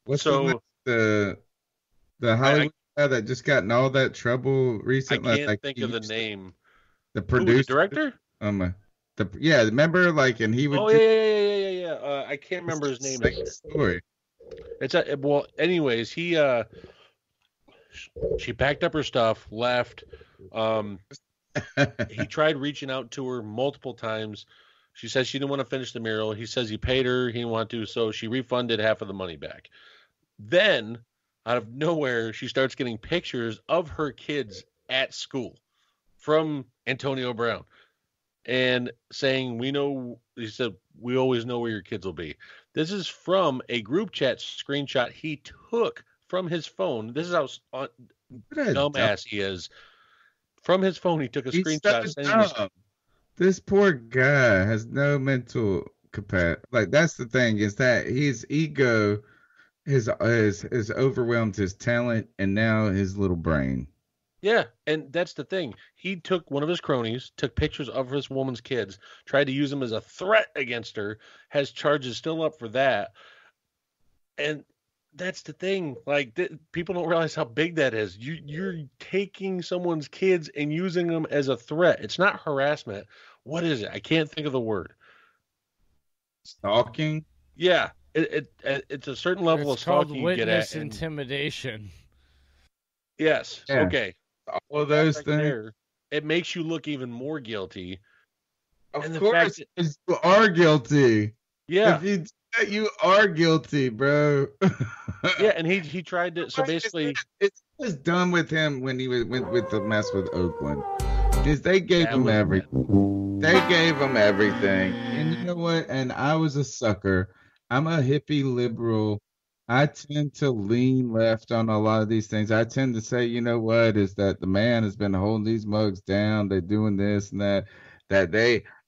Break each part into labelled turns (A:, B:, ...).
A: What's the Hollywood guy that just got in all that trouble recently?
B: I can't think of the name.
A: The producer,
B: the director.
A: Remember, like, and he would.
B: Oh yeah. I can't remember his name.
A: Story.
B: Anyways, she packed up her stuff, left. He tried reaching out to her multiple times. She said she didn't want to finish the mural. He says he paid her. He didn't want to, so she refunded half of the money back. Then, out of nowhere, she starts getting pictures of her kids at school from Antonio Brown and saying, he said, we always know where your kids will be. This is from a group chat screenshot he took from his phone. This is how dumbass he is. From his phone, he took a screenshot.
A: This poor guy has no mental capacity. Like, that's the thing, is that his ego has overwhelmed his talent and now his little brain.
B: Yeah, and that's the thing. He took one of his cronies, took pictures of his woman's kids, tried to use them as a threat against her, has charges still up for that. And that's the thing. Like, people don't realize how big that is. You're taking someone's kids and using them as a threat. It's not harassment. What is it? I can't think of the word.
A: Stalking?
B: Yeah. It's a certain level of stalking you get at.
C: Witness intimidation.
B: Yes. Yeah. Okay.
A: All of those things.
B: It makes you look even more guilty.
A: Of course, you are guilty.
B: Yeah.
A: You are guilty, bro.
B: Yeah, and he tried to. So basically,
A: it was done with him when he went with the mess with Oakland. Is they gave him everything. They gave him everything, and you know what? And I was a sucker. I'm a hippie liberal. I tend to lean left on a lot of these things. I tend to say, you know what, is that the man has been holding these mugs down. They're doing this and that.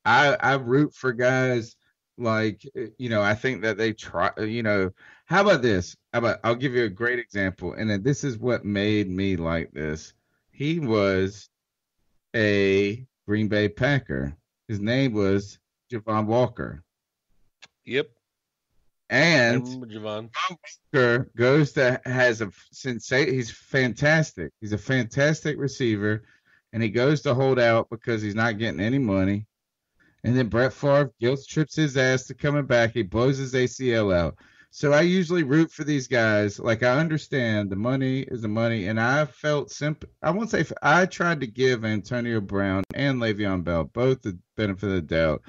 A: I root for guys. Like, I think that they try, how about this? I'll give you a great example. And then this is what made me like this. He was a Green Bay Packer. His name was Javon Walker.
B: Yep.
A: And Javon Walker he's fantastic. He's a fantastic receiver. And he goes to hold out because he's not getting any money. And then Brett Favre guilt trips his ass to coming back. He blows his ACL out. So I usually root for these guys. Like, I understand the money is the money. And I felt I tried to give Antonio Brown and Le'Veon Bell both the benefit of the doubt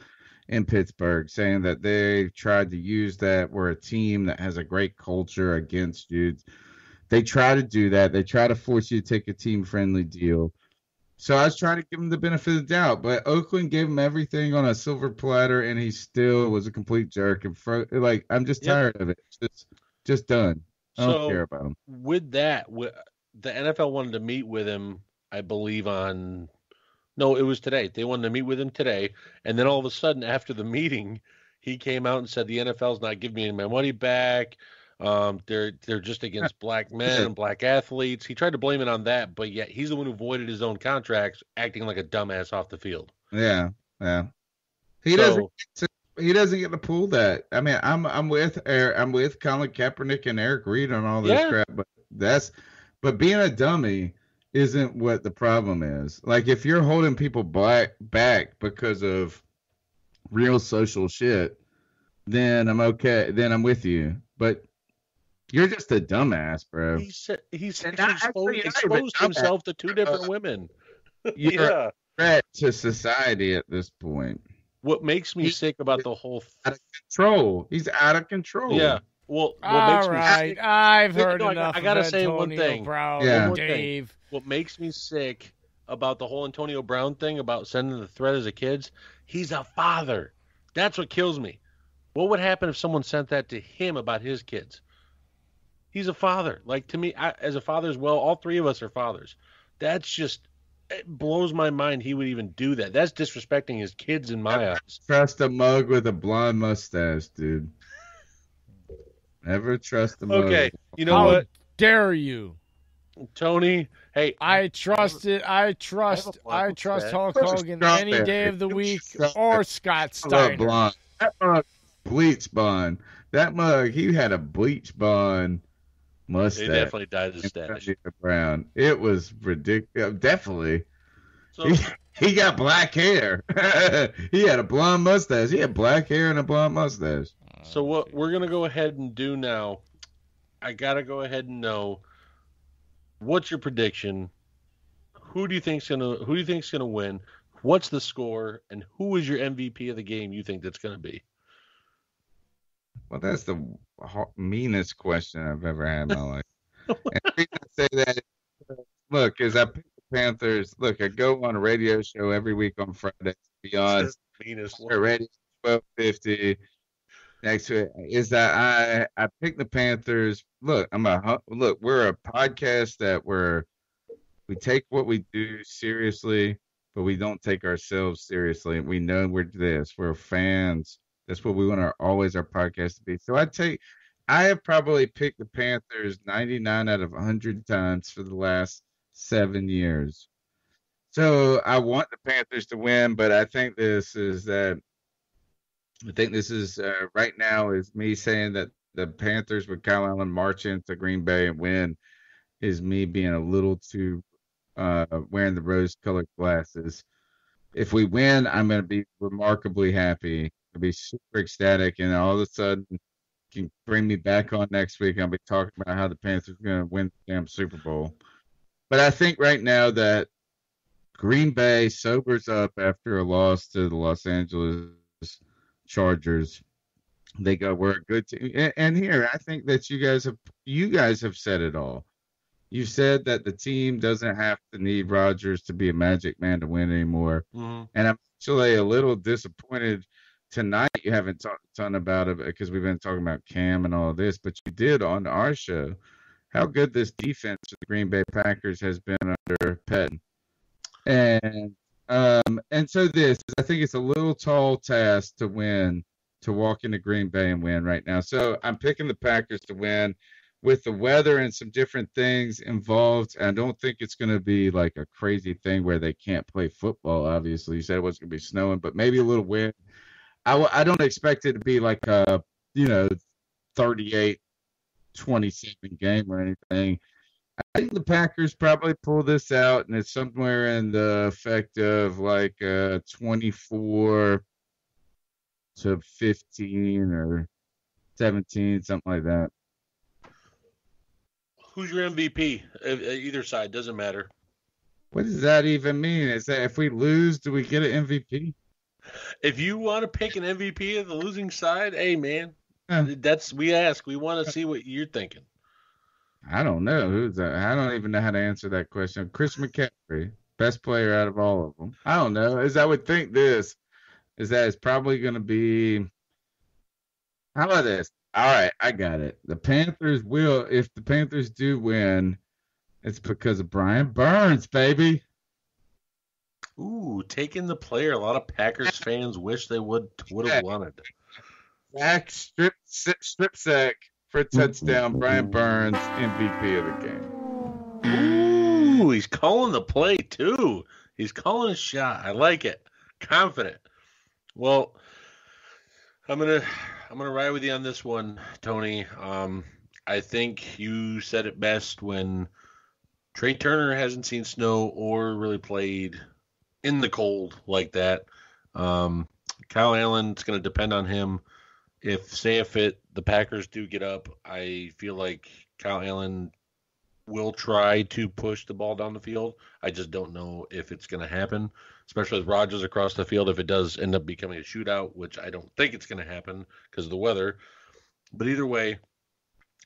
A: in Pittsburgh, saying that they tried to use that. We're a team that has a great culture against you. They try to do that. They try to force you to take a team-friendly deal. So I was trying to give him the benefit of the doubt, but Oakland gave him everything on a silver platter, and he still was a complete jerk. And I'm just tired of it. Just done. I don't care about him.
B: With that, the NFL wanted to meet with him, I believe it was today. They wanted to meet with him today, and then all of a sudden, after the meeting, he came out and said the NFL's not giving me any of my money back. They're just against black men and black athletes. He tried to blame it on that, but yet he's the one who voided his own contracts, acting like a dumbass off the field.
A: Yeah. He doesn't get to pull that. I mean, I'm with Colin Kaepernick and Eric Reed on all this crap, but being a dummy isn't what the problem is. Like, if you're holding people back because of real social shit, then I'm okay. Then I'm with you. But you're just a dumbass, bro.
B: He exposed himself to two different women.
A: You're a threat to society at this point.
B: What makes me sick about the whole
A: out of control. He's out of control.
B: Yeah. Well,
C: I've heard enough.
B: I gotta say one thing.
C: Brown, Dave.
B: What makes me sick about the whole Antonio Brown thing about sending the threat as a kid? He's a father. That's what kills me. What would happen if someone sent that to him about his kids? He's a father. Like, to me, as a father as well, all three of us are fathers. That's just, it blows my mind he would even do that. That's disrespecting his kids in my eyes.
A: Trust a mug with a blonde mustache, dude. Never trust a mug.
B: Okay, you know what?
C: Dare you?
B: Tony, hey.
C: I trust Hulk Hogan any day of the week or Scott Steiner.
A: That mug bleach blonde. That mug, he had a bleach blonde mustache.
B: They definitely dyed his stash.
A: Brown. It was ridiculous. Definitely.
B: So
A: He got black hair. He had a blonde mustache. He had black hair and a blonde mustache.
B: So what we're gonna go ahead and do now, I gotta go ahead and know, what's your prediction? Who do you think's gonna win? What's the score? And who is your MVP of the game you think that's gonna be?
A: Well, that's the meanest question I've ever had in my life. And the reason I say that is, look, as I pick the Panthers, look, I go on a radio show every week on Fridays beyond
B: Meanest
A: radio 1250. Next to it is that I pick the Panthers. Look, we're a podcast that we take what we do seriously, but we don't take ourselves seriously. We know we're fans. That's what we want our podcast to be. So I have probably picked the Panthers 99 out of 100 times for the last 7 years. So I want the Panthers to win, but I think this is right now is me saying that the Panthers with Kyle Allen march into Green Bay and win is me being a little too wearing the rose-colored glasses. If we win, I'm going to be remarkably happy. I'll be super ecstatic, and all of a sudden can bring me back on next week. I'll be talking about how the Panthers are going to win the damn Super Bowl. But I think right now that Green Bay sobers up after a loss to the Los Angeles Chargers. They go, we're a good team. And here, I think that you guys have said it all. You said that the team doesn't have to need Rodgers to be a magic man to win anymore.
B: Mm-hmm.
A: And I'm actually a little disappointed tonight you haven't talked a ton about it because we've been talking about Cam and all this, but you did on our show how good this defense of the Green Bay Packers has been under Pettin. And so I think it's a little tall task to walk into Green Bay and win right now. So I'm picking the Packers to win with the weather and some different things involved. I don't think it's going to be like a crazy thing where they can't play football. Obviously, you said it wasn't going to be snowing, but maybe a little wind. I don't expect it to be like a 38-27 game or anything. I think the Packers probably pull this out, and it's somewhere in the effect of like 24-15 or 17, something like that.
B: Who's your MVP? Either side, doesn't matter.
A: What does that even mean? Is that if we lose, do we get an MVP?
B: If you want to pick an MVP of the losing side, hey man, we ask. We want to see what you're thinking.
A: I don't know who's that. I don't even know how to answer that question. Chris McCaffrey, best player out of all of them. I don't know. I would think this is that it's probably going to be. How about this? All right, I got it. The Panthers will, if the Panthers do win, it's because of Brian Burns, baby.
B: Ooh, taking the player. A lot of Packers fans wish they would have wanted.
A: Back strip sack for a touchdown. Brian Burns, MVP of the
B: game. Ooh, he's calling the play too. He's calling a shot. I like it. Confident. Well, I'm gonna ride with you on this one, Tony. I think you said it best when Trey Turner hasn't seen snow or really played in the cold like that. Kyle Allen, it's going to depend on him. If the Packers do get up, I feel like Kyle Allen will try to push the ball down the field. I just don't know if it's going to happen, especially with Rodgers across the field. If it does end up becoming a shootout, which I don't think it's going to happen because of the weather. But either way,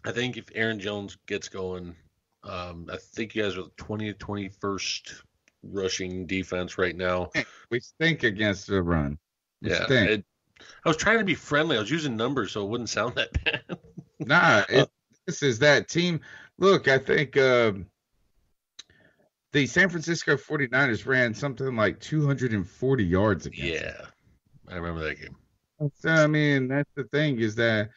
B: I think if Aaron Jones gets going, I think you guys are the 20th, 21st rushing defense right now.
A: We stink against the run.
B: I was trying to be friendly. I was using numbers so it wouldn't sound that bad.
A: This is that team. Look, I think the San Francisco 49ers ran something like 240 yards against them.
B: I remember that game.
A: So, I mean, that's the thing is that